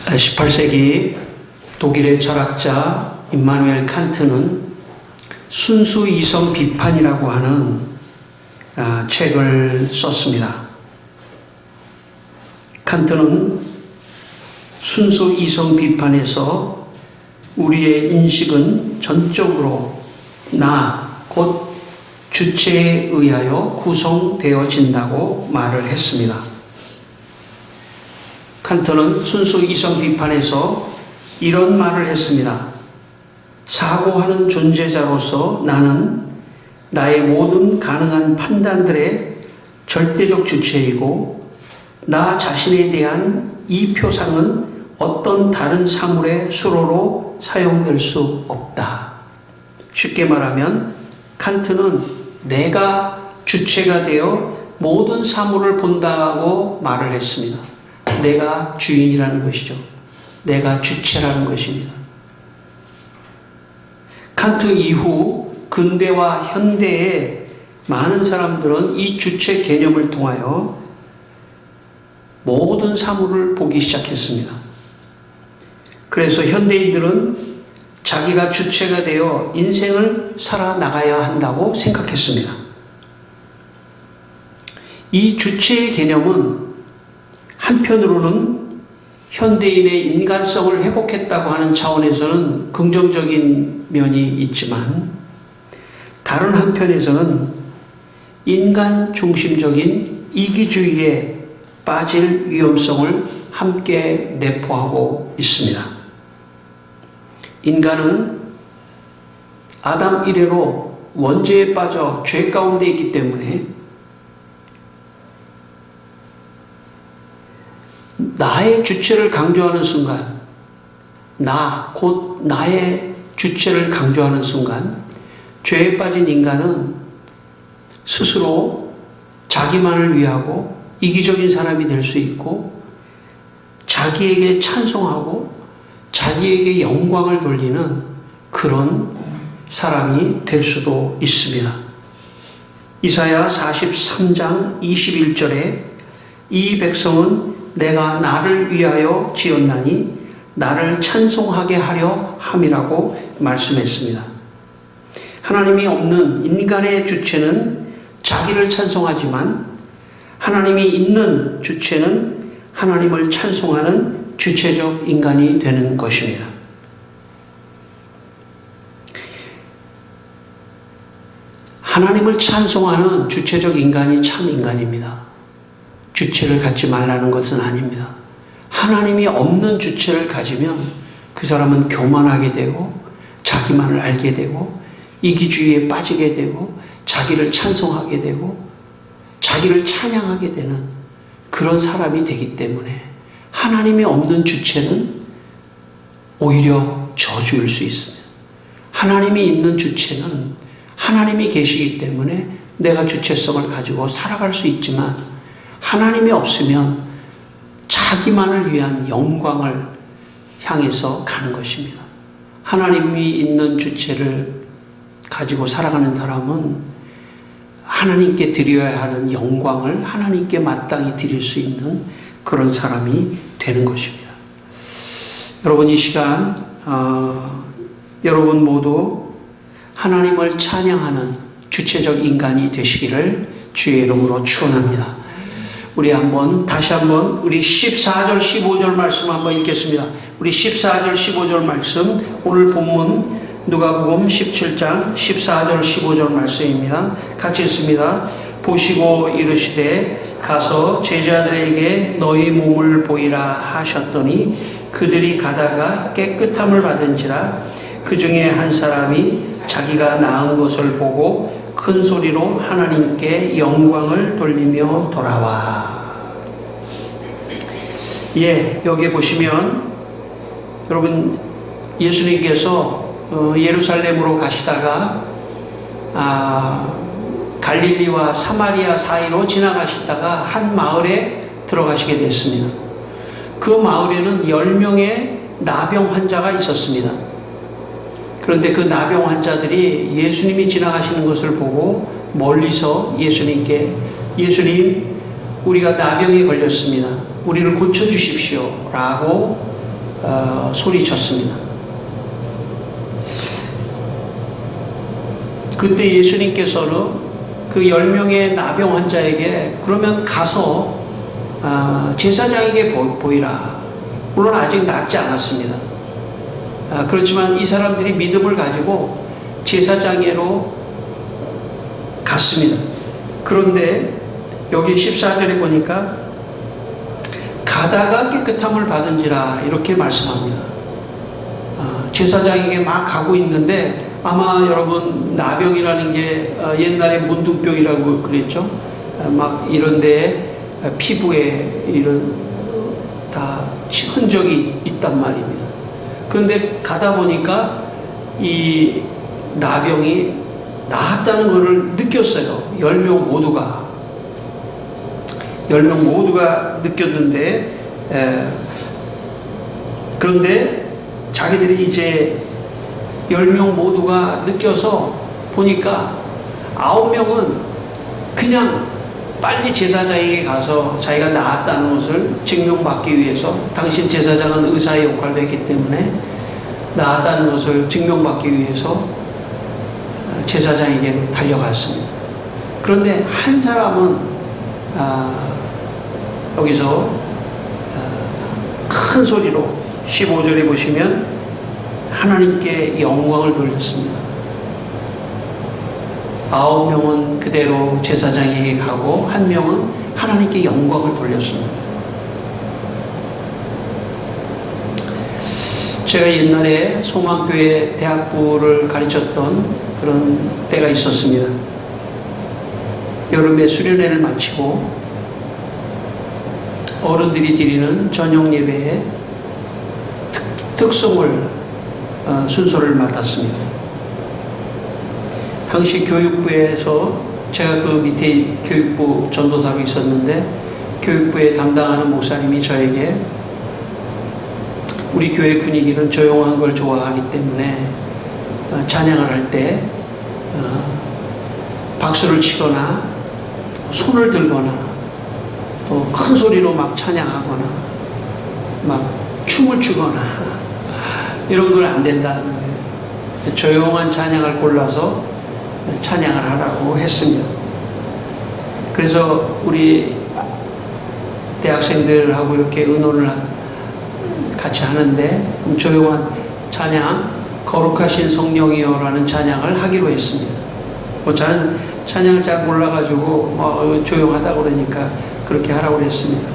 18세기 독일의 철학자 임마누엘 칸트는 순수 이성 비판이라고 하는 책을 썼습니다. 칸트는 순수 이성 비판에서 우리의 인식은 전적으로 나, 곧 주체에 의하여 구성되어진다고 말을 했습니다. 칸트는 순수 이성 비판에서 이런 말을 했습니다. 사고하는 존재자로서 나는 나의 모든 가능한 판단들의 절대적 주체이고 나 자신에 대한 이 표상은 어떤 다른 사물의 수로로 사용될 수 없다. 쉽게 말하면 칸트는 내가 주체가 되어 모든 사물을 본다고 말을 했습니다. 내가 주인이라는 것이죠. 내가 주체라는 것입니다. 칸트 이후 근대와 현대의 많은 사람들은 이 주체 개념을 통하여 모든 사물을 보기 시작했습니다. 그래서 현대인들은 자기가 주체가 되어 인생을 살아나가야 한다고 생각했습니다. 이 주체의 개념은 한편으로는 현대인의 인간성을 회복했다고 하는 차원에서는 긍정적인 면이 있지만 다른 한편에서는 인간 중심적인 이기주의에 빠질 위험성을 함께 내포하고 있습니다. 인간은 아담 이래로 원죄에 빠져 죄 가운데 있기 때문에 나의 주체를 강조하는 순간, 곧 나의 주체를 강조하는 순간, 죄에 빠진 인간은 스스로 자기만을 위하고 이기적인 사람이 될 수 있고, 자기에게 찬송하고, 자기에게 영광을 돌리는 그런 사람이 될 수도 있습니다. 이사야 43장 21절에 이 백성은 내가 나를 위하여 지었나니 나를 찬송하게 하려 함이라고 말씀했습니다. 하나님이 없는 인간의 주체는 자기를 찬송하지만 하나님이 있는 주체는 하나님을 찬송하는 주체적 인간이 되는 것입니다. 하나님을 찬송하는 주체적 인간이 참 인간입니다. 주체를 갖지 말라는 것은 아닙니다. 하나님이 없는 주체를 가지면 그 사람은 교만하게 되고 자기만을 알게 되고 이기주의에 빠지게 되고 자기를 찬송하게 되고 자기를 찬양하게 되는 그런 사람이 되기 때문에 하나님이 없는 주체는 오히려 저주일 수 있습니다. 하나님이 있는 주체는 하나님이 계시기 때문에 내가 주체성을 가지고 살아갈 수 있지만 하나님이 없으면 자기만을 위한 영광을 향해서 가는 것입니다. 하나님이 있는 주체를 가지고 살아가는 사람은 하나님께 드려야 하는 영광을 하나님께 마땅히 드릴 수 있는 그런 사람이 되는 것입니다. 여러분 이 시간 여러분 모두 하나님을 찬양하는 주체적 인간이 되시기를 주의 이름으로 축원합니다. 우리 다시 한번 우리 14절 15절 말씀 한번 읽겠습니다. 우리 14절 15절 말씀 오늘 본문 누가복음 17장 14절 15절 말씀입니다. 같이 읽습니다. 보시고 이르시되 가서 제자들에게 너희 몸을 보이라 하셨더니 그들이 가다가 깨끗함을 받은지라 그 중에 한 사람이 자기가 나은 것을 보고 큰 소리로 하나님께 영광을 돌리며 돌아와. 여기 보시면 여러분 예수님께서 예루살렘으로 가시다가 갈릴리와 사마리아 사이로 지나가시다가 한 마을에 들어가시게 됐습니다. 그 마을에는 10명의 나병 환자가 있었습니다. 그런데 그 나병 환자들이 예수님이 지나가시는 것을 보고 멀리서 예수님 우리가 나병에 걸렸습니다. 우리를 고쳐주십시오 라고 소리쳤습니다. 그때 예수님께서는 그 10명의 나병 환자에게 그러면 가서 제사장에게 보이라. 물론 아직 낫지 않았습니다. 그렇지만 이 사람들이 믿음을 가지고 제사장에로 갔습니다. 그런데 여기 14절에 보니까 가다가 깨끗함을 받은지라 이렇게 말씀합니다. 제사장에게 막 가고 있는데 아마 여러분 나병이라는 게 옛날에 문둥병이라고 그랬죠. 막 이런데 피부에 이런 다 흔적이 있단 말입니다. 그런데 가다 보니까 이 나병이 나았다는 것을 느꼈어요. 10명 모두가 느꼈는데 그런데 자기들이 이제 10명 모두가 느껴서 보니까 9명은 그냥 빨리 제사장에게 가서 자기가 나았다는 것을 증명받기 위해서, 당신 제사장은 의사의 역할도 했기 때문에 나았다는 것을 증명받기 위해서 제사장에게 달려갔습니다. 그런데 한 사람은 여기서 큰 소리로 15절에 보시면 하나님께 영광을 돌렸습니다. 9명은 그대로 제사장에게 가고 1명은 하나님께 영광을 돌렸습니다. 제가 옛날에 소망교회 대학부를 가르쳤던 그런 때가 있었습니다. 여름에 수련회를 마치고 어른들이 드리는 저녁 예배에 특송을 순서를 맡았습니다. 당시 교육부에서 제가 그 밑에 교육부 전도사로 있었는데 교육부에 담당하는 목사님이 저에게 우리 교회 분위기는 조용한 걸 좋아하기 때문에 찬양을 할 때 박수를 치거나 손을 들거나 또 큰 소리로 막 찬양하거나 막 춤을 추거나 이런 건 안 된다는 거예요. 조용한 찬양을 골라서 찬양을 하라고 했습니다. 그래서 우리 대학생들하고 이렇게 의논을 같이 하는데 조용한 찬양, 거룩하신 성령이여라는 찬양을 하기로 했습니다. 저는 찬양을 잘 몰라가지고 조용하다 그러니까 그렇게 하라고 했습니다.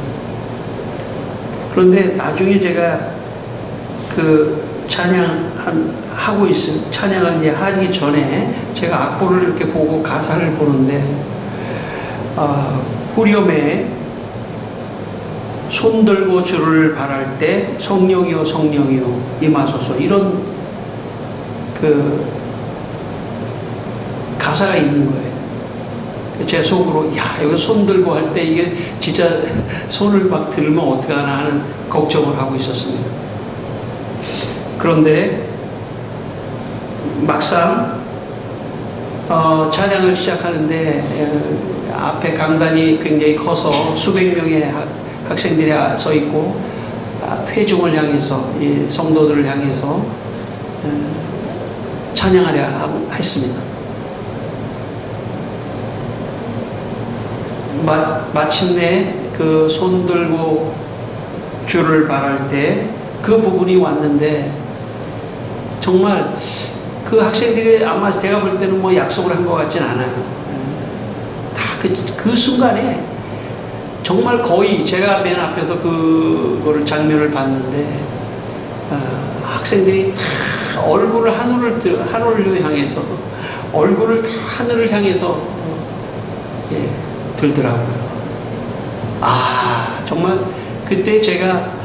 그런데 나중에 제가 그 찬양을 이제 하기 전에 제가 악보를 이렇게 보고 가사를 보는데 후렴에 손 들고 주를 바랄 때 성령이여 성령이여 임하소서 이런 그 가사가 있는 거예요. 제 속으로 여기 손 들고 할 때 이게 진짜 손을 막 들면 어떡하나 하는 걱정을 하고 있었습니다. 그런데 막상 찬양을 시작하는데 앞에 강단이 굉장히 커서 수백 명의 학생들이 서 있고 회중을 향해서 이 성도들을 향해서 찬양하려 했습니다. 마침내 그 손 들고 주를 바랄 때 그 부분이 왔는데 정말 그 학생들이 아마 제가 볼 때는 뭐 약속을 한 것 같진 않아요. 다 그 순간에 정말 거의 제가 맨 앞에서 그거를 장면을 봤는데 학생들이 다 얼굴을 하늘을 향해서 얼굴을 다 하늘을 향해서 들더라고요. 정말 그때 제가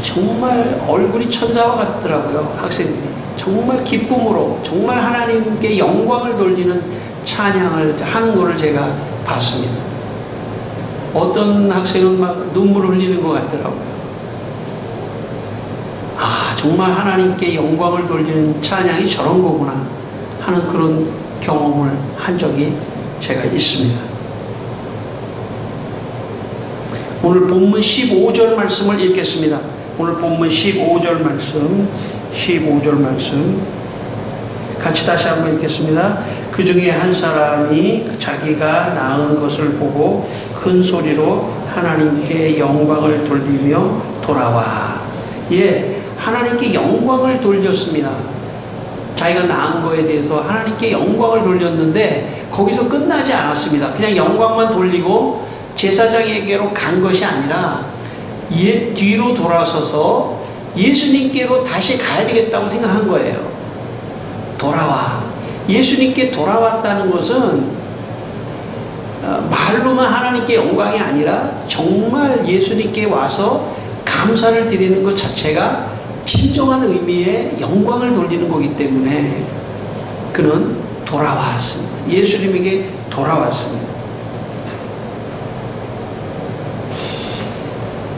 정말 얼굴이 천사와 같더라고요. 학생들이 정말 기쁨으로 정말 하나님께 영광을 돌리는 찬양을 하는 것을 제가 봤습니다. 어떤 학생은 막 눈물 흘리는 것 같더라고요. 정말 하나님께 영광을 돌리는 찬양이 저런 거구나 하는 그런 경험을 한 적이 제가 있습니다. 오늘 본문 15절 말씀을 읽겠습니다. 오늘 본문 15절 말씀, 15절 말씀 같이 다시 한번 읽겠습니다. 그 중에 한 사람이 자기가 낳은 것을 보고 큰 소리로 하나님께 영광을 돌리며 돌아와. 예, 하나님께 영광을 돌렸습니다. 자기가 낳은 거에 대해서 하나님께 영광을 돌렸는데 거기서 끝나지 않았습니다. 그냥 영광만 돌리고 제사장에게로 간 것이 아니라 뒤로 돌아서서 예수님께로 다시 가야 되겠다고 생각한 거예요. 돌아와. 예수님께 돌아왔다는 것은 말로만 하나님께 영광이 아니라 정말 예수님께 와서 감사를 드리는 것 자체가 진정한 의미의 영광을 돌리는 거기 때문에 그는 돌아왔습니다. 예수님에게 돌아왔습니다.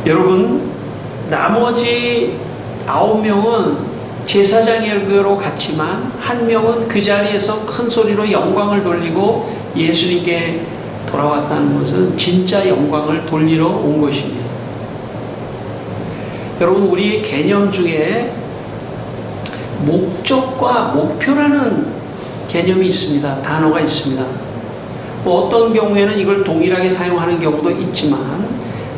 여러분, 나머지 9명은 제사장에게로 갔지만 한 명은 그 자리에서 큰 소리로 영광을 돌리고 예수님께 돌아왔다는 것은 진짜 영광을 돌리러 온 것입니다. 여러분, 우리의 개념 중에 목적과 목표라는 개념이 있습니다. 단어가 있습니다. 어떤 경우에는 이걸 동일하게 사용하는 경우도 있지만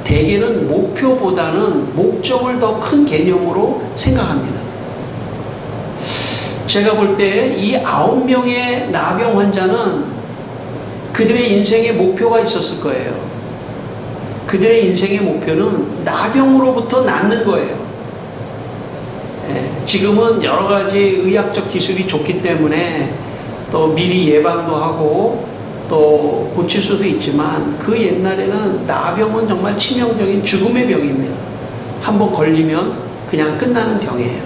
대개는 목표보다는 목적을 더 큰 개념으로 생각합니다. 제가 볼 때 이 9명의 나병 환자는 그들의 인생의 목표가 있었을 거예요. 그들의 인생의 목표는 나병으로부터 낫는 거예요. 지금은 여러 가지 의학적 기술이 좋기 때문에 또 미리 예방도 하고 또 고칠 수도 있지만 그 옛날에는 나병은 정말 치명적인 죽음의 병입니다. 한번 걸리면 그냥 끝나는 병이에요.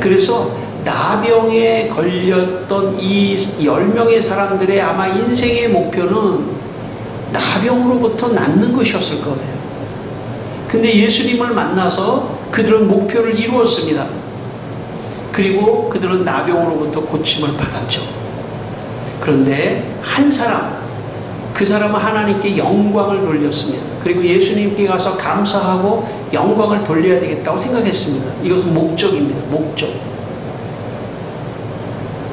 그래서 나병에 걸렸던 이 10명의 사람들의 아마 인생의 목표는 나병으로부터 낫는 것이었을 거예요. 근데 예수님을 만나서 그들은 목표를 이루었습니다. 그리고 그들은 나병으로부터 고침을 받았죠. 그런데 한 사람, 그 사람은 하나님께 영광을 돌렸습니다. 그리고 예수님께 가서 감사하고 영광을 돌려야 되겠다고 생각했습니다. 이것은 목적입니다. 목적.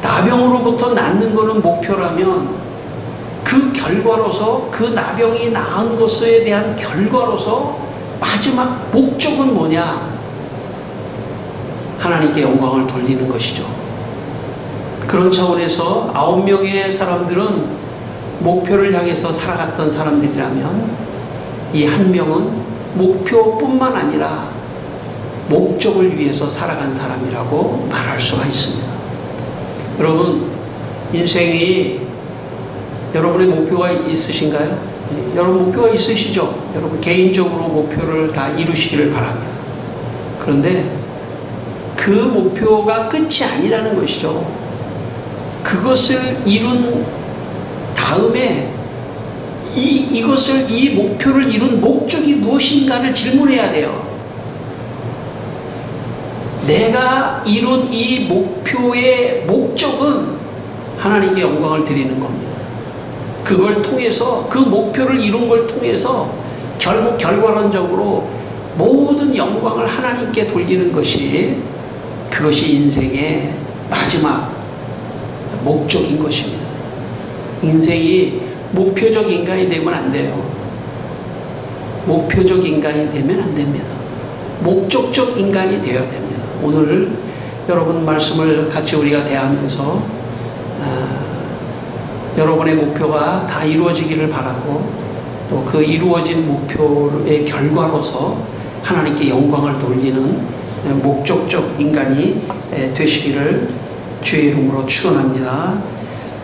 나병으로부터 낫는 것은 목표라면 그 결과로서 그 나병이 나은 것에 대한 결과로서 마지막 목적은 뭐냐? 하나님께 영광을 돌리는 것이죠. 그런 차원에서 9명의 사람들은 목표를 향해서 살아갔던 사람들이라면 이 한 명은 목표뿐만 아니라 목적을 위해서 살아간 사람이라고 말할 수가 있습니다. 여러분, 인생이 여러분의 목표가 있으신가요? 여러분 목표가 있으시죠? 여러분 개인적으로 목표를 다 이루시기를 바랍니다. 그런데 그 목표가 끝이 아니라는 것이죠. 그것을 이룬 다음에 이 목표를 이룬 목적이 무엇인가를 질문해야 돼요. 내가 이룬 이 목표의 목적은 하나님께 영광을 드리는 겁니다. 그걸 통해서, 그 목표를 이룬 걸 통해서 결국 결과론적으로 모든 영광을 하나님께 돌리는 것이, 그것이 인생의 마지막 목적인 것입니다. 인생이 목표적 인간이 되면 안 돼요. 목표적 인간이 되면 안 됩니다. 목적적 인간이 되어야 됩니다. 오늘 여러분 말씀을 같이 우리가 대하면서 여러분의 목표가 다 이루어지기를 바라고, 또 그 이루어진 목표의 결과로서 하나님께 영광을 돌리는 목적적 인간이 되시기를 주의 이름으로 축원합니다.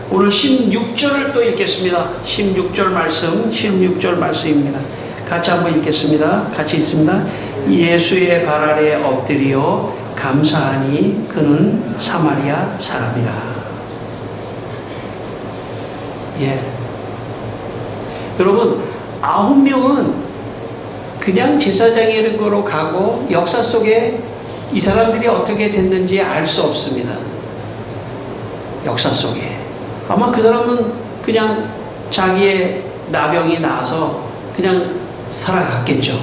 오늘 16절을 또 읽겠습니다. 16절 말씀입니다. 같이 한번 읽겠습니다. 같이 읽습니다. 예수의 발 아래 엎드려 감사하니 그는 사마리아 사람이라. 예. 여러분, 9명은 그냥 제사장으로 가고 역사 속에 이 사람들이 어떻게 됐는지 알 수 없습니다. 역사 속에. 아마 그 사람은 그냥 자기의 나병이 나서 그냥 살아갔겠죠.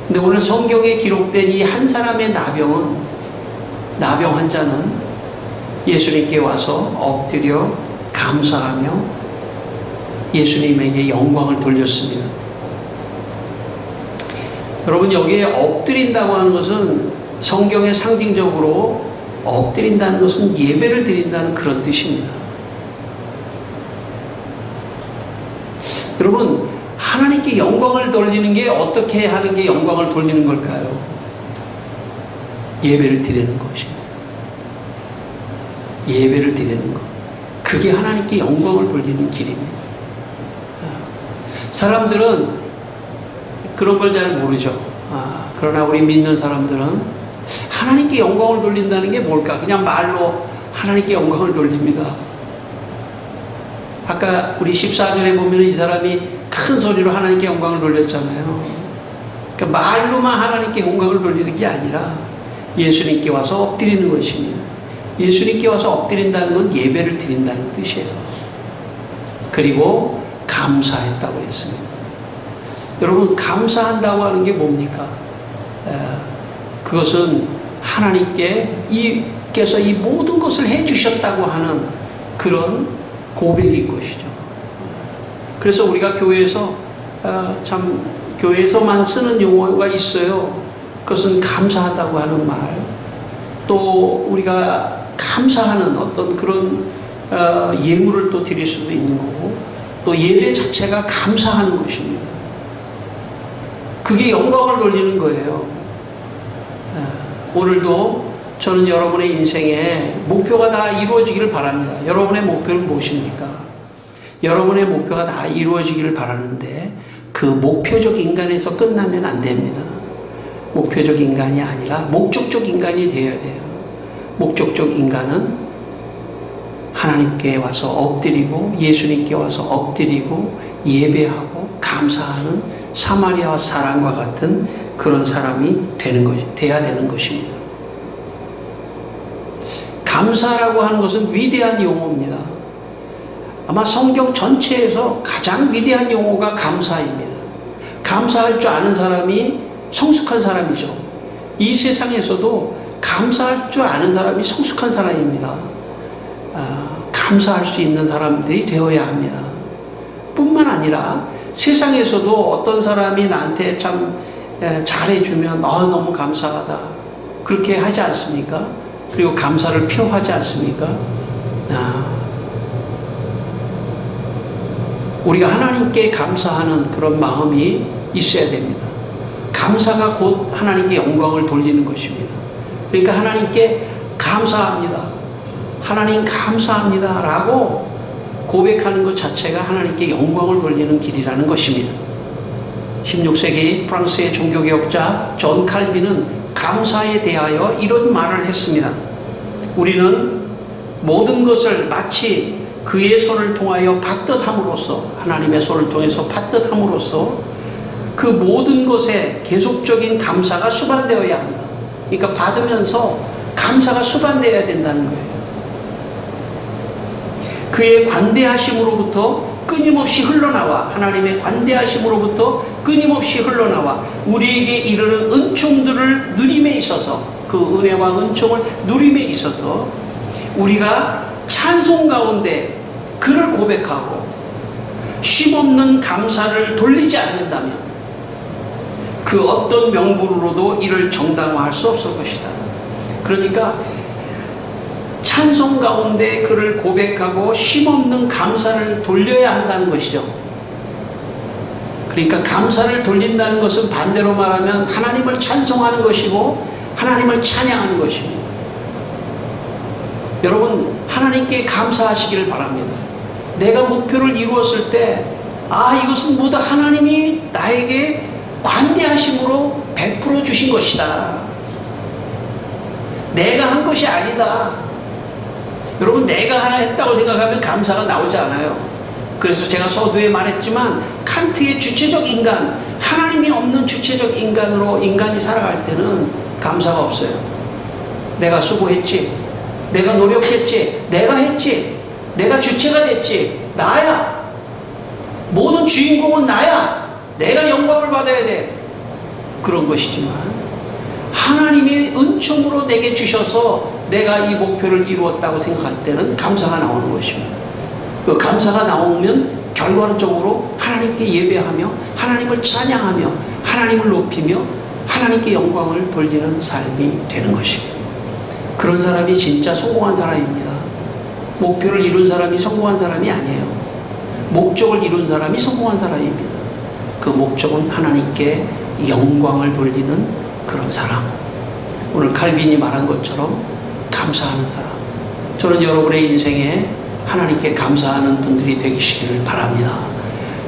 근데 오늘 성경에 기록된 이 한 사람의 나병 환자는 예수님께 와서 엎드려 감사하며 예수님에게 영광을 돌렸습니다. 여러분, 여기에 엎드린다고 하는 것은 성경에 상징적으로 엎드린다는 것은 예배를 드린다는 그런 뜻입니다. 여러분, 하나님께 영광을 돌리는 게 어떻게 하는 게 영광을 돌리는 걸까요? 예배를 드리는 것입니다. 예배를 드리는 것. 그게 하나님께 영광을 돌리는 길입니다. 사람들은 그런 걸 잘 모르죠. 그러나 우리 믿는 사람들은 하나님께 영광을 돌린다는 게 뭘까? 그냥 말로 하나님께 영광을 돌립니다. 아까 우리 14절에 보면 이 사람이 큰 소리로 하나님께 영광을 돌렸잖아요. 그러니까 말로만 하나님께 영광을 돌리는 게 아니라 예수님께 와서 엎드리는 것입니다. 예수님께 와서 엎드린다는 건 예배를 드린다는 뜻이에요. 그리고 감사했다고 했습니다. 여러분, 감사한다고 하는 게 뭡니까? 그것은 하나님께서 이 모든 것을 해주셨다고 하는 그런 고백인 것이죠. 그래서 우리가 교회에서만 쓰는 용어가 있어요. 그것은 감사하다고 하는 말, 또 우리가 감사하는 어떤 그런 예물을 또 드릴 수도 있는 거고, 또 예배 자체가 감사하는 것입니다. 그게 영광을 돌리는 거예요. 오늘도 저는 여러분의 인생에 목표가 다 이루어지기를 바랍니다. 여러분의 목표는 무엇입니까? 여러분의 목표가 다 이루어지기를 바라는데 그 목표적 인간에서 끝나면 안 됩니다. 목표적 인간이 아니라 목적적 인간이 되어야 돼요. 목적적 인간은 하나님께 와서 엎드리고 예수님께 와서 엎드리고 예배하고 감사하는 사마리아 사람과 같은 그런 사람이 돼야 되는 것입니다. 감사라고 하는 것은 위대한 용어입니다. 아마 성경 전체에서 가장 위대한 용어가 감사입니다. 감사할 줄 아는 사람이 성숙한 사람이죠. 이 세상에서도 감사할 줄 아는 사람이 성숙한 사람입니다. 감사할 수 있는 사람들이 되어야 합니다. 뿐만 아니라 세상에서도 어떤 사람이 나한테 참 잘해주면 너무 감사하다 그렇게 하지 않습니까? 그리고 감사를 표하지 않습니까? 우리가 하나님께 감사하는 그런 마음이 있어야 됩니다. 감사가 곧 하나님께 영광을 돌리는 것입니다. 그러니까 하나님께 감사합니다. 하나님 감사합니다 라고 고백하는 것 자체가 하나님께 영광을 돌리는 길이라는 것입니다. 16세기 프랑스의 종교개혁자 존 칼빈은 감사에 대하여 이런 말을 했습니다. 우리는 모든 것을 마치 그의 손을 통하여 받듯 함으로써, 하나님의 손을 통해서 받듯 함으로써 그 모든 것에 계속적인 감사가 수반되어야 합니다. 그러니까 받으면서 감사가 수반되어야 된다는 거예요. 그의 관대하심으로부터 끊임없이 흘러나와, 하나님의 관대하심으로부터 끊임없이 흘러나와 우리에게 이르는 은총들을 누림에 있어서, 그 은혜와 은총을 누림에 있어서 우리가 찬송 가운데 그를 고백하고 쉼없는 감사를 돌리지 않는다면 그 어떤 명분으로도 이를 정당화할 수 없을 것이다. 그러니까 찬송 가운데 그를 고백하고 쉼없는 감사를 돌려야 한다는 것이죠. 그러니까 감사를 돌린다는 것은 반대로 말하면 하나님을 찬송하는 것이고 하나님을 찬양하는 것입니다. 여러분, 하나님께 감사하시기를 바랍니다. 내가 목표를 이루었을 때 이것은 모두 하나님이 나에게 관대하심으로 베풀어 주신 것이다. 내가 한 것이 아니다. 여러분, 내가 했다고 생각하면 감사가 나오지 않아요. 그래서 제가 서두에 말했지만 칸트의 주체적 인간, 하나님이 없는 주체적 인간으로 인간이 살아갈 때는 감사가 없어요. 내가 수고했지, 내가 노력했지, 내가 했지, 내가 주체가 됐지, 나야. 모든 주인공은 나야. 내가 영광을 받아야 돼. 그런 것이지만 하나님이 은총으로 내게 주셔서 내가 이 목표를 이루었다고 생각할 때는 감사가 나오는 것입니다. 그 감사가 나오면 결과적으로 하나님께 예배하며 하나님을 찬양하며 하나님을 높이며 하나님께 영광을 돌리는 삶이 되는 것입니다. 그런 사람이 진짜 성공한 사람입니다. 목표를 이룬 사람이 성공한 사람이 아니에요. 목적을 이룬 사람이 성공한 사람입니다. 그 목적은 하나님께 영광을 돌리는 그런 사람. 오늘 칼빈이 말한 것처럼 감사하는 사람. 저는 여러분의 인생에 하나님께 감사하는 분들이 되시기를 바랍니다.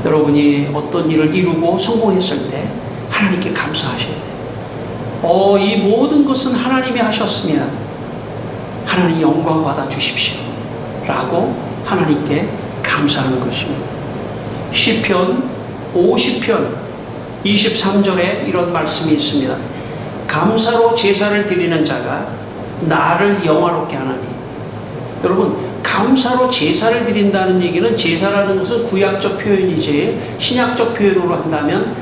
여러분이 어떤 일을 이루고 성공했을 때 하나님께 감사하셔야 돼요. 이 모든 것은 하나님이 하셨으면 하나님 영광 받아 주십시오 라고 하나님께 감사하는 것입니다. 시편 50편 23절에 이런 말씀이 있습니다. 감사로 제사를 드리는 자가 나를 영화롭게 하나니. 여러분, 감사로 제사를 드린다는 얘기는, 제사라는 것은 구약적 표현이지 신약적 표현으로 한다면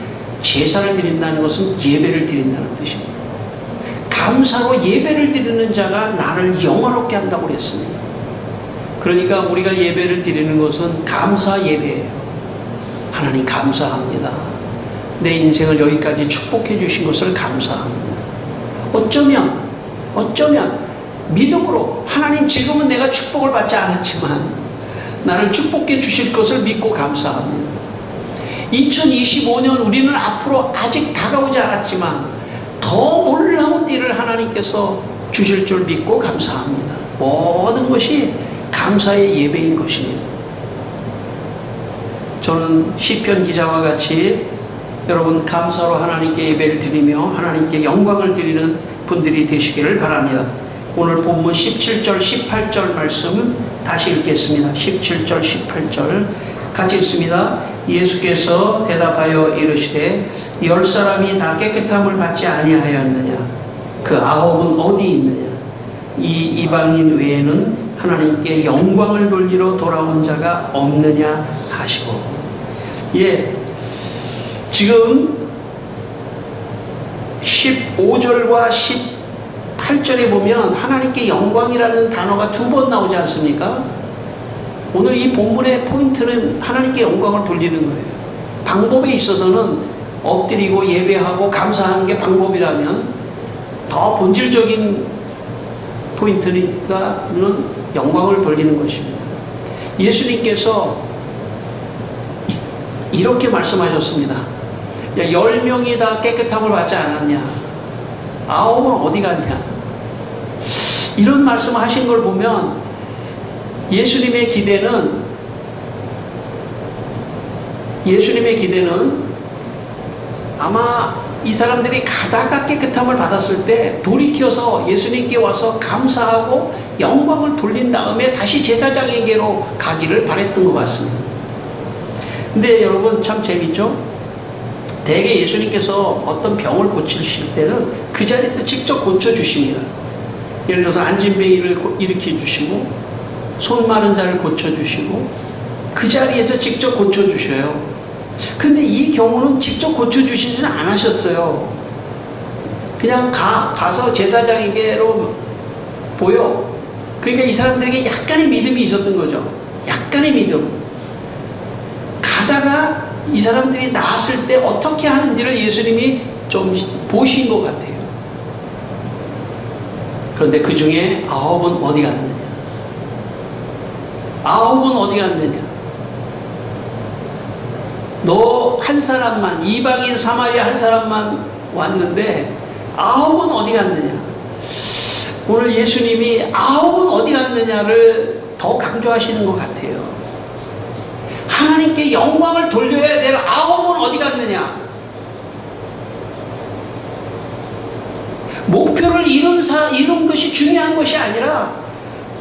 제사를 드린다는 것은 예배를 드린다는 뜻입니다. 감사로 예배를 드리는 자가 나를 영화롭게 한다고 그랬습니다. 그러니까 우리가 예배를 드리는 것은 감사 예배예요. 하나님 감사합니다. 내 인생을 여기까지 축복해 주신 것을 감사합니다. 어쩌면 믿음으로 하나님, 지금은 내가 축복을 받지 않았지만 나를 축복해 주실 것을 믿고 감사합니다. 2025년 우리는 앞으로 아직 다가오지 않았지만 더 놀라운 일을 하나님께서 주실 줄 믿고 감사합니다. 모든 것이 감사의 예배인 것입니다. 저는 시편 기자와 같이 여러분 감사로 하나님께 예배를 드리며 하나님께 영광을 드리는 분들이 되시기를 바랍니다. 오늘 본문 17절 18절 말씀 다시 읽겠습니다. 17절 18절 같이 읽습니다. 예수께서 대답하여 이르시되 10사람이 다 깨끗함을 받지 아니하였느냐? 그 9은 어디 있느냐? 이 이방인 외에는 하나님께 영광을 돌리러 돌아온 자가 없느냐 하시고. 지금 15절과 18절에 보면 하나님께 영광이라는 단어가 2번 나오지 않습니까? 오늘 이 본문의 포인트는 하나님께 영광을 돌리는 거예요. 방법에 있어서는 엎드리고 예배하고 감사하는 게 방법이라면 더 본질적인 포인트는 영광을 돌리는 것입니다. 예수님께서 이렇게 말씀하셨습니다. 야, 10명이 다 깨끗함을 받지 않았냐? 9은 어디 갔냐? 이런 말씀을 하신 걸 보면 예수님의 기대는 아마 이 사람들이 가다가 깨끗함을 받았을 때 돌이켜서 예수님께 와서 감사하고 영광을 돌린 다음에 다시 제사장에게로 가기를 바랬던 것 같습니다. 근데 여러분 참 재밌죠? 대개 예수님께서 어떤 병을 고치실 때는 그 자리에서 직접 고쳐주십니다. 예를 들어서 안진뱅이를 일으켜 주시고 손 마른 자를 고쳐주시고 그 자리에서 직접 고쳐주셔요. 근데 이 경우는 직접 고쳐주시지는 않으셨어요. 그냥 가서 제사장에게로 보여. 그러니까 이 사람들에게 약간의 믿음이 있었던 거죠. 약간의 믿음. 가다가 이 사람들이 나았을 때 어떻게 하는지를 예수님이 좀 보신 것 같아요. 그런데 그 중에 9은 어디 갔느냐? 9은 어디 갔느냐? 너 한 사람만, 이방인 사마리아 한 사람만 왔는데 9은 어디 갔느냐? 오늘 예수님이 9은 어디 갔느냐를 더 강조하시는 것 같아요. 하나님께 영광을 돌려야 될 9은 어디 갔느냐? 목표를 이룬 것이 중요한 것이 아니라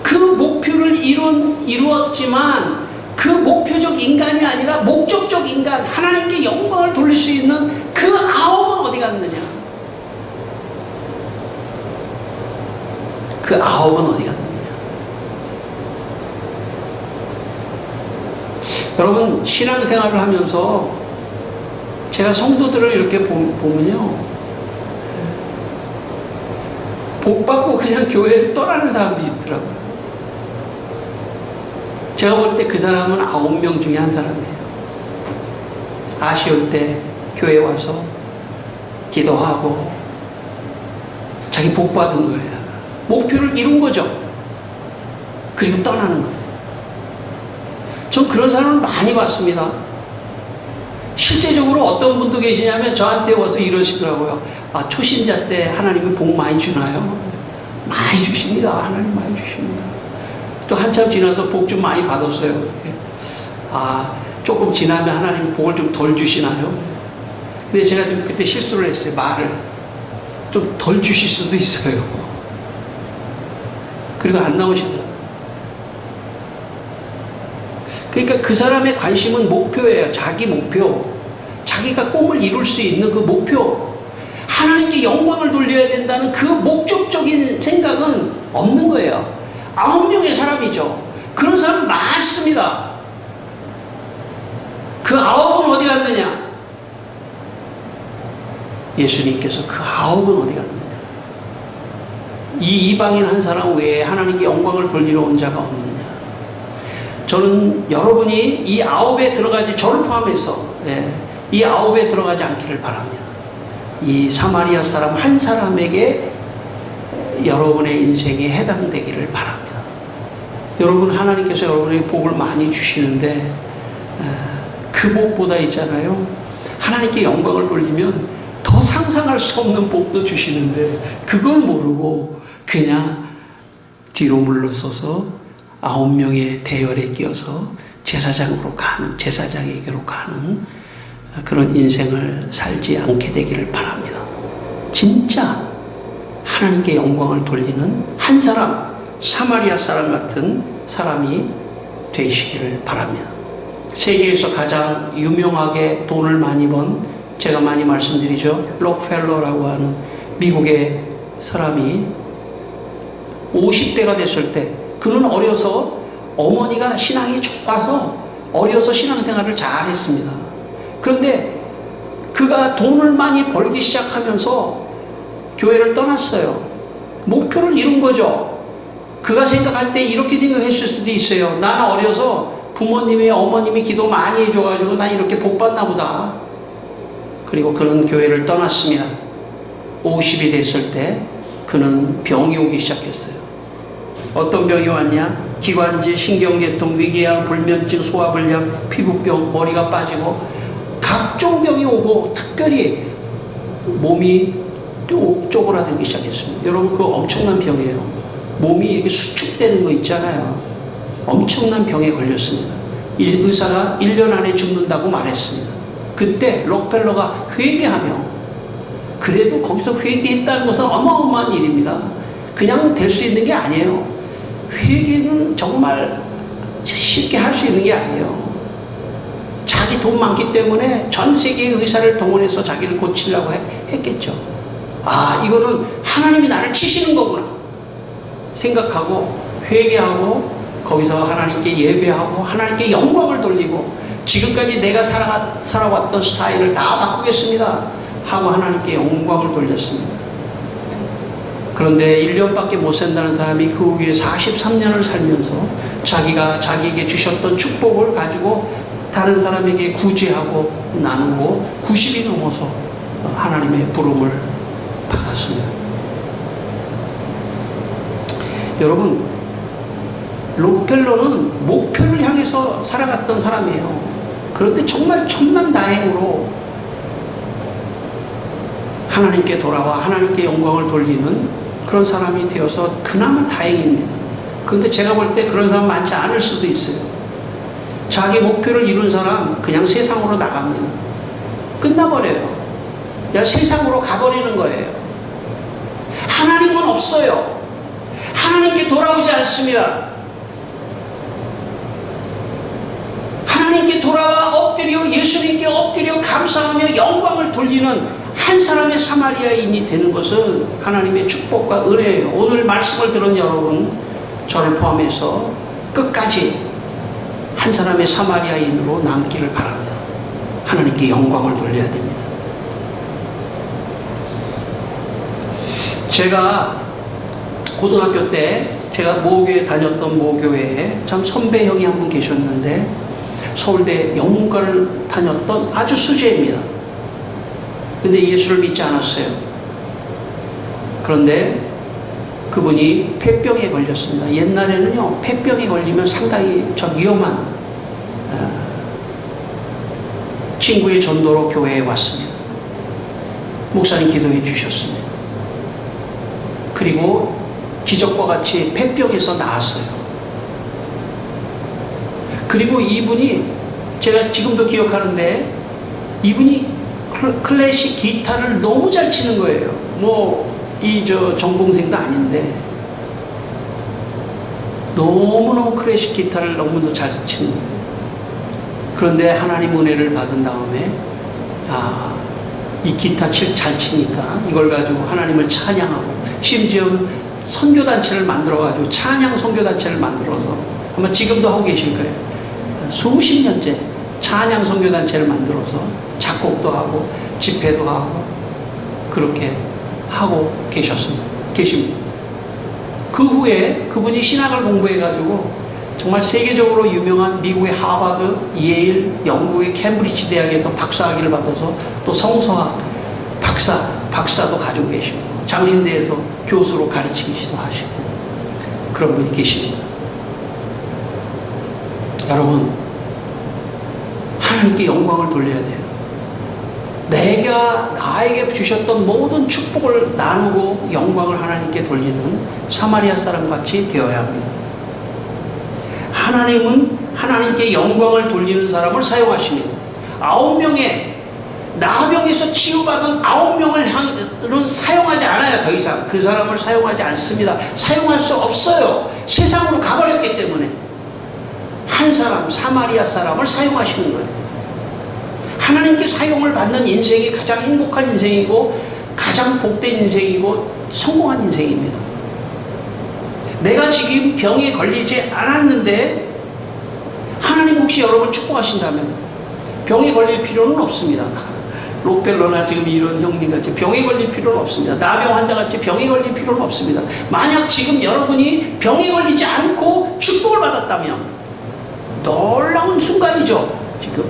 그 목표를 이루었지만 그 목표적 인간이 아니라 목적적 인간, 하나님께 영광을 돌릴 수 있는 그 9은 어디 갔느냐? 그 9은 어디 갔느냐? 여러분, 신앙생활을 하면서 제가 성도들을 이렇게 보면요, 복 받고 그냥 교회를 떠나는 사람도 있더라고요. 제가 볼 때 그 사람은 9명 중에 한 사람이에요. 아쉬울 때 교회 와서 기도하고 자기 복 받은 거예요. 목표를 이룬 거죠. 그리고 떠나는 거예요. 전 그런 사람을 많이 봤습니다. 실제적으로 어떤 분도 계시냐면 저한테 와서 이러시더라고요. 아, 초신자 때 하나님이 복 많이 주나요? 많이 주십니다. 하나님 많이 주십니다. 또 한참 지나서 복 좀 많이 받았어요. 아, 조금 지나면 하나님이 복을 좀 덜 주시나요? 근데 제가 좀 그때 실수를 했어요. 말을 좀 덜 주실 수도 있어요. 그리고 안 나오시더라고요. 그러니까 그 사람의 관심은 목표예요. 자기 목표. 자기가 꿈을 이룰 수 있는 그 목표. 하나님께 영광을 돌려야 된다는 그 목적적인 생각은 없는 거예요. 9명의 사람이죠. 그런 사람 많습니다. 그 9은 어디 갔느냐? 예수님께서 그 9은 어디 갔느냐? 이 이방인 한 사람 외에 하나님께 영광을 돌리러 온 자가 없느냐? 저는 여러분이 이 9에 들어가지, 저를 포함해서 이 9에 들어가지 않기를 바랍니다. 이 사마리아 사람 한 사람에게 여러분의 인생에 해당되기를 바랍니다. 여러분, 하나님께서 여러분에게 복을 많이 주시는데 그 복보다 있잖아요, 하나님께 영광을 돌리면 더 상상할 수 없는 복도 주시는데 그걸 모르고 그냥 뒤로 물러서서 9명의 대열에 끼어서 제사장에게로 가는 그런 인생을 살지 않게 되기를 바랍니다. 진짜 하나님께 영광을 돌리는 한 사람, 사마리아 사람 같은 사람이 되시기를 바랍니다. 세계에서 가장 유명하게 돈을 많이 번, 제가 많이 말씀드리죠, 록펠러라고 하는 미국의 사람이 50대가 됐을 때, 그는 어려서 어머니가 신앙이 좋아서 어려서 신앙생활을 잘 했습니다. 그런데 그가 돈을 많이 벌기 시작하면서 교회를 떠났어요. 목표를 이룬 거죠. 그가 생각할 때 이렇게 생각했을 수도 있어요. 나는 어려서 부모님이, 어머님이 기도 많이 해줘가지고 난 이렇게 복 받나 보다. 그리고 그는 교회를 떠났습니다. 50이 됐을 때 그는 병이 오기 시작했어요. 어떤 병이 왔냐? 기관지, 신경계통, 위궤양, 불면증, 소화불량, 피부병, 머리가 빠지고 각종 병이 오고, 특별히 몸이 쪼그라들기 시작했습니다. 여러분, 그거 엄청난 병이에요. 몸이 이렇게 수축되는 거 있잖아요. 엄청난 병에 걸렸습니다. 의사가 1년 안에 죽는다고 말했습니다. 그때 록펠러가 회개하며, 그래도 거기서 회개했다는 것은 어마어마한 일입니다. 그냥 될 수 있는 게 아니에요. 회개는 정말 쉽게 할 수 있는 게 아니에요. 자기 돈 많기 때문에 전 세계의 의사를 동원해서 자기를 고치려고 했겠죠. 아, 이거는 하나님이 나를 치시는 거구나 생각하고 회개하고, 거기서 하나님께 예배하고 하나님께 영광을 돌리고, 지금까지 내가 살아왔던 스타일을 다 바꾸겠습니다 하고 하나님께 영광을 돌렸습니다. 그런데 1년밖에 못 산다는 사람이 그 후에 43년을 살면서 자기가 자기에게 주셨던 축복을 가지고 다른 사람에게 구제하고 나누고 90이 넘어서 하나님의 부름을 받았습니다. 여러분, 록펠러는 목표를 향해서 살아갔던 사람이에요. 그런데 정말 천만다행으로 하나님께 돌아와 하나님께 영광을 돌리는 그런 사람이 되어서 그나마 다행입니다. 그런데 제가 볼 때 그런 사람 많지 않을 수도 있어요. 자기 목표를 이룬 사람 그냥 세상으로 나갑니다. 끝나버려요. 그냥 세상으로 가버리는 거예요. 하나님은 없어요. 하나님께 돌아오지 않습니다. 하나님께 돌아와 엎드려, 예수님께 엎드려 감사하며 영광을 돌리는 한 사람의 사마리아인이 되는 것은 하나님의 축복과 은혜예요. 오늘 말씀을 들은 여러분, 저를 포함해서 끝까지 한 사람의 사마리아인으로 남기를 바랍니다. 하나님께 영광을 돌려야 됩니다. 제가 고등학교 때 제가 모교에 다녔던 모교회에 참 선배 형이 한 분 계셨는데 서울대 영문과를 다녔던 아주 수재입니다. 근데 예수를 믿지 않았어요. 그런데 그분이 폐병에 걸렸습니다. 옛날에는요, 폐병에 걸리면 상당히 좀 위험한 친구의 전도로 교회에 왔습니다. 목사님 기도해 주셨습니다. 그리고 기적과 같이 폐병에서 나았어요. 그리고 이분이, 제가 지금도 기억하는데, 이분이 클래식 기타를 너무 잘 치는 거예요. 전공생도 아닌데 너무너무 클래식 기타를 너무도 잘 치는 거예요. 그런데 하나님 은혜를 받은 다음에 이 기타 잘 치니까 이걸 가지고 하나님을 찬양하고, 심지어 선교단체를 만들어가지고 찬양 선교단체를 만들어서 아마 지금도 하고 계실 거예요. 수십 년째 찬양 선교단체를 만들어서 작곡도 하고 집회도 하고 그렇게 하고 계십니다. 그 후에 그분이 신학을 공부해가지고 정말 세계적으로 유명한 미국의 하버드, 예일, 영국의 캠브리지 대학에서 박사학위를 받아서 또 성서학 박사도 가지고 계시고, 장신대에서 교수로 가르치기도 하시고 그런 분이 계십니다. 여러분, 하나님께 영광을 돌려야 돼요. 내가 나에게 주셨던 모든 축복을 나누고 영광을 하나님께 돌리는 사마리아 사람 같이 되어야 합니다. 하나님은 하나님께 영광을 돌리는 사람을 사용하십니다. 9명의 나병에서 치유받은 9명을 사용하지 않아요. 더 이상 그 사람을 사용하지 않습니다. 사용할 수 없어요. 세상으로 가버렸기 때문에 한 사람, 사마리아 사람을 사용하시는 거예요. 하나님께 사용을 받는 인생이 가장 행복한 인생이고 가장 복된 인생이고 성공한 인생입니다. 내가 지금 병에 걸리지 않았는데 하나님 혹시 여러분을 축복하신다면 병에 걸릴 필요는 없습니다. 록펠러나 지금 이런 형님같이 병에 걸릴 필요는 없습니다. 나병 환자같이 병에 걸릴 필요는 없습니다. 만약 지금 여러분이 병에 걸리지 않고 축복을 받았다면 놀라운 순간이죠. 지금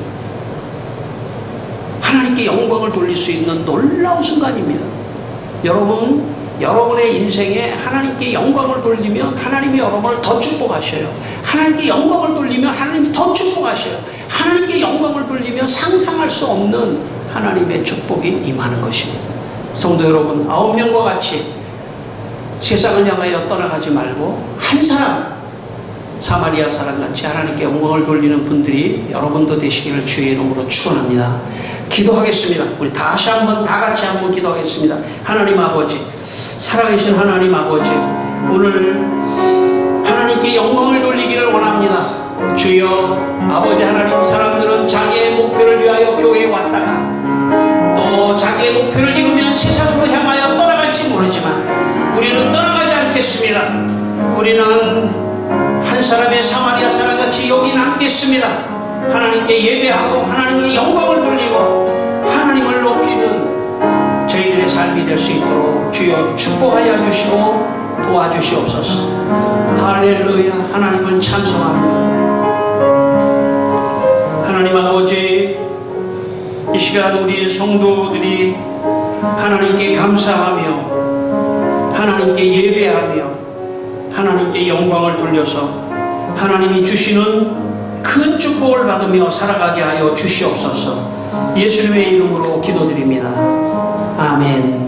하나님께 영광을 돌릴 수 있는 놀라운 순간입니다. 여러분의 인생에 하나님께 영광을 돌리면 하나님이 여러분을 더 축복하셔요. 하나님께 영광을 돌리면 하나님이 더 축복하셔요. 하나님께 영광을 돌리면 상상할 수 없는 하나님의 축복이 임하는 것입니다. 성도 여러분, 9명과 같이 세상을 향하여 떠나가지 말고 한 사람, 사마리아 사람같이 하나님께 영광을 돌리는 분들이 여러분도 되시기를 주의 이름으로 축원합니다. 기도하겠습니다. 우리 다시 한번 다 같이 한번 기도하겠습니다. 하나님 아버지, 살아계신 하나님 아버지, 오늘 하나님께 영광을 돌리기를 원합니다. 주여, 아버지 하나님, 사람들은 자기의 목표를 위하여 교회에 왔다가 또 자기의 목표를 이루면 세상으로 향하여 떠나갈지 모르지만 우리는 떠나가지 않겠습니다. 우리는 한 사람의 사마리아 사람같이 여기 남겠습니다. 하나님께 예배하고 하나님께 영광을 돌리고 하나님을 높이는 저희들의 삶이 될 수 있도록 주여 축복하여 주시고 도와주시옵소서. 할렐루야. 하나님을 찬송합니다. 하나님 아버지, 이 시간 우리 성도들이 하나님께 감사하며 하나님께 예배하며 하나님께 영광을 돌려서 하나님이 주시는 큰 축복을 받으며 살아가게 하여 주시옵소서. 예수님의 이름으로 기도드립니다. 아멘.